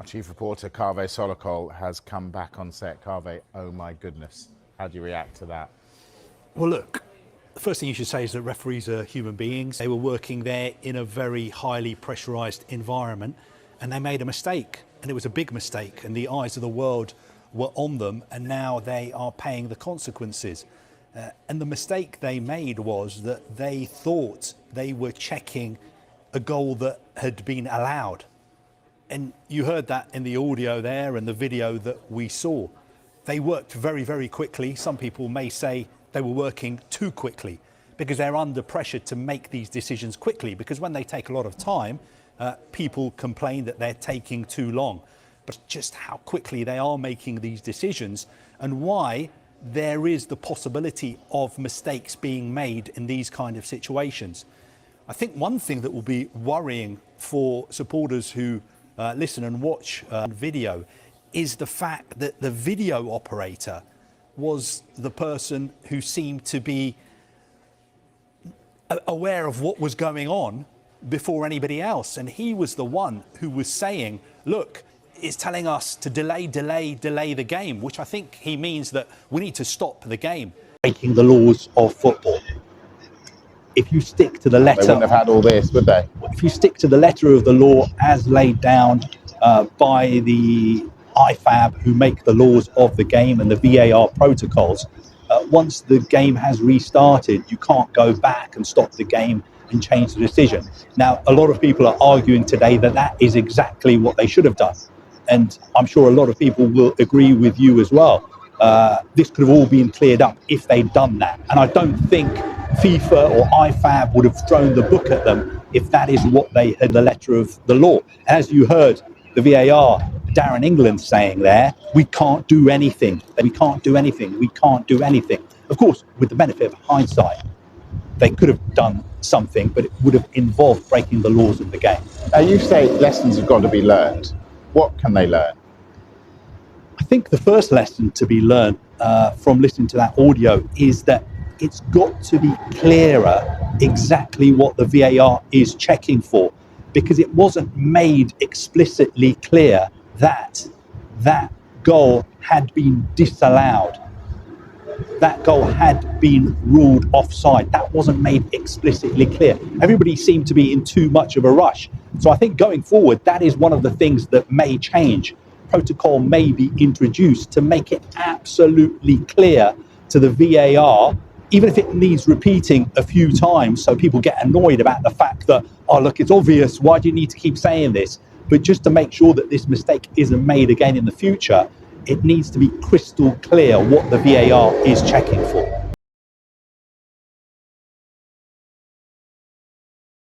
Our chief reporter, Kaveh Solokol, has come back on set. Kaveh, oh my goodness. How do you react to that? Well, look, the first thing you should say is that referees are human beings. They were working there in a very highly pressurised environment and they made a mistake. And it was a big mistake, and the eyes of the world were on them, and now they are paying the consequences. And the mistake they made was that they thought they were checking a goal that had been allowed. And you heard that in the audio there and the video that we saw. They worked very, very quickly. Some people may say they were working too quickly because they're under pressure to make these decisions quickly, because when they take a lot of time, people complain that they're taking too long. But just how quickly they are making these decisions and why there is the possibility of mistakes being made in these kind of situations. I think one thing that will be worrying for supporters who listen and watch video is the fact that the video operator was the person who seemed to be aware of what was going on before anybody else. And he was the one who was saying, look, it's telling us to delay the game, which I think he means that we need to stop the game. Breaking the laws of football. If you stick to the letter... They wouldn't have had all this, would they? If you stick to the letter of the law as laid down by the IFAB, who make the laws of the game, and the VAR protocols, once the game has restarted, you can't go back and stop the game and change the decision. Now, a lot of people are arguing today that that is exactly what they should have done. And I'm sure a lot of people will agree with you as well. This could have all been cleared up if they'd done that. And I don't think FIFA or IFAB would have thrown the book at them if that is what they had, the letter of the law. As you heard the VAR, Darren England saying there, we can't do anything. We can't do anything. We can't do anything. Of course, with the benefit of hindsight, they could have done something, but it would have involved breaking the laws of the game. Now, you say lessons have got to be learned. What can they learn? I think the first lesson to be learned from listening to that audio is that it's got to be clearer exactly what the VAR is checking for, because it wasn't made explicitly clear that that goal had been disallowed. That goal had been ruled offside. That wasn't made explicitly clear. Everybody seemed to be in too much of a rush. So I think going forward, that is one of the things that may change. Protocol may be introduced to make it absolutely clear to the VAR, even if it needs repeating a few times so people get annoyed about the fact that, oh, look, it's obvious, why do you need to keep saying this? But just to make sure that this mistake isn't made again in the future, it needs to be crystal clear what the VAR is checking for.